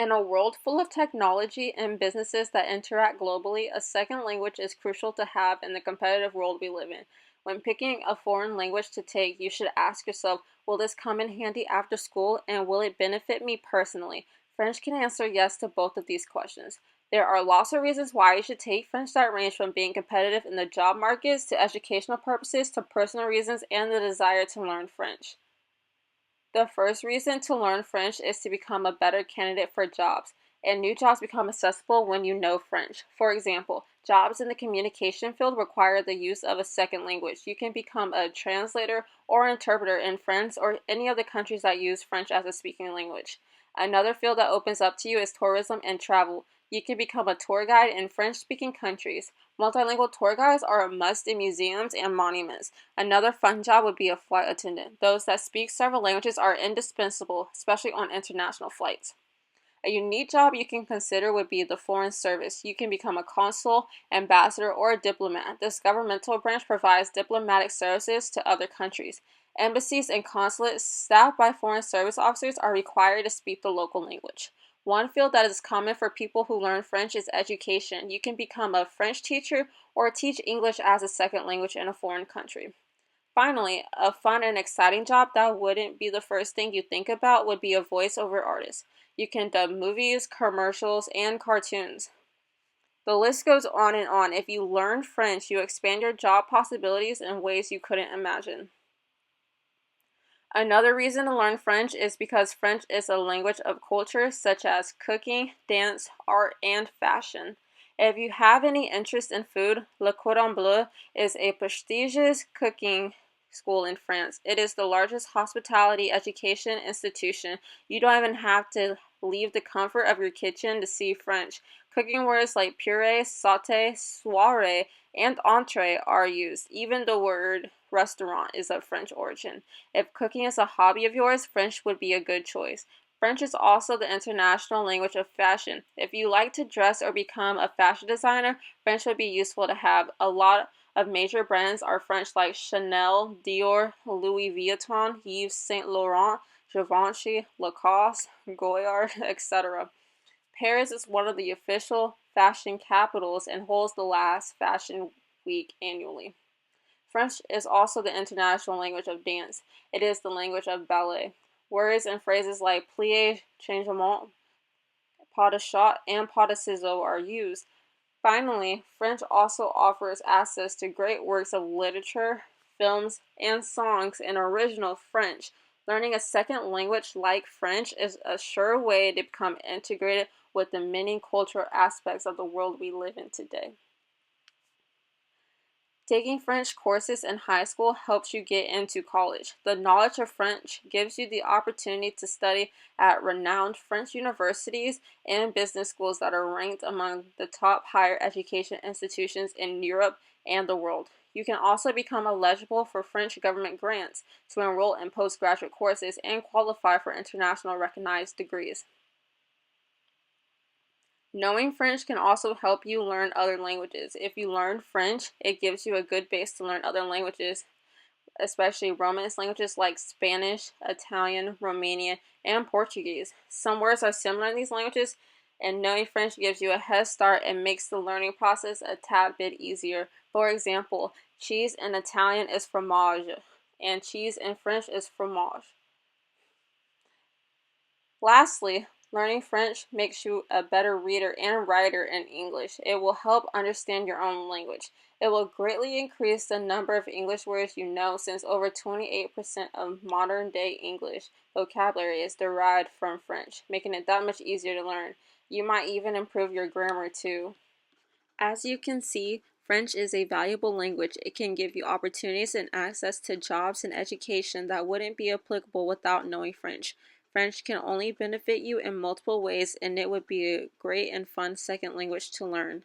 In a world full of technology and businesses that interact globally, a second language is crucial to have in the competitive world we live in. When picking a foreign language to take, you should ask yourself, will this come in handy after school and will it benefit me personally? French can answer yes to both of these questions. There are lots of reasons why you should take French that range from being competitive in the job markets to educational purposes to personal reasons and the desire to learn French. The first reason to learn French is to become a better candidate for jobs, and new jobs become accessible when you know French. For example, jobs in the communication field require the use of a second language. You can become a translator or interpreter in France or any of the countries that use French as a speaking language. Another field that opens up to you is tourism and travel. You can become a tour guide in French-speaking countries. Multilingual tour guides are a must in museums and monuments. Another fun job would be a flight attendant. Those that speak several languages are indispensable, especially on international flights. A unique job you can consider would be the Foreign Service. You can become a consul, ambassador, or a diplomat. This governmental branch provides diplomatic services to other countries. Embassies and consulates staffed by foreign service officers are required to speak the local language. One field that is common for people who learn French is education. You can become a French teacher or teach English as a second language in a foreign country. Finally, a fun and exciting job that wouldn't be the first thing you think about would be a voiceover artist. You can dub movies, commercials, and cartoons. The list goes on and on. If you learn French, you expand your job possibilities in ways you couldn't imagine. Another reason to learn French is because French is a language of culture such as cooking, dance, art, and fashion. If you have any interest in food, Le Cordon Bleu is a prestigious cooking school in France. It is the largest hospitality education institution. You don't even have to leave the comfort of your kitchen to see French. Cooking words like puree, sauté, soirée, and entree are used. Even the word restaurant is of French origin. If cooking is a hobby of yours, French would be a good choice. French is also the international language of fashion. If you like to dress or become a fashion designer, French would be useful to have. A lot of major brands are French like Chanel, Dior, Louis Vuitton, Yves Saint Laurent, Givenchy, Lacoste, Goyard, etc. Paris is one of the official fashion capitals and holds the last fashion week annually. French is also the international language of dance. It is the language of ballet. Words and phrases like plie, changement, pas de chat, and pas de ciseaux are used. Finally, French also offers access to great works of literature, films, and songs in original French. Learning a second language like French is a sure way to become integrated with the many cultural aspects of the world we live in today. Taking French courses in high school helps you get into college. The knowledge of French gives you the opportunity to study at renowned French universities and business schools that are ranked among the top higher education institutions in Europe and the world. You can also become eligible for French government grants to enroll in postgraduate courses and qualify for international recognized degrees. Knowing French can also help you learn other languages. If you learn French, it gives you a good base to learn other languages, especially Romance languages like Spanish, Italian, Romanian, and Portuguese. Some words are similar in these languages, and knowing French gives you a head start and makes the learning process a tad bit easier. For example, cheese in Italian is fromage, and cheese in French is fromage. Lastly, learning French makes you a better reader and writer in English. It will help understand your own language. It will greatly increase the number of English words you know, since over 28% of modern day English vocabulary is derived from French, making it that much easier to learn. You might even improve your grammar too. As you can see, French is a valuable language. It can give you opportunities and access to jobs and education that wouldn't be applicable without knowing French. French can only benefit you in multiple ways, and it would be a great and fun second language to learn.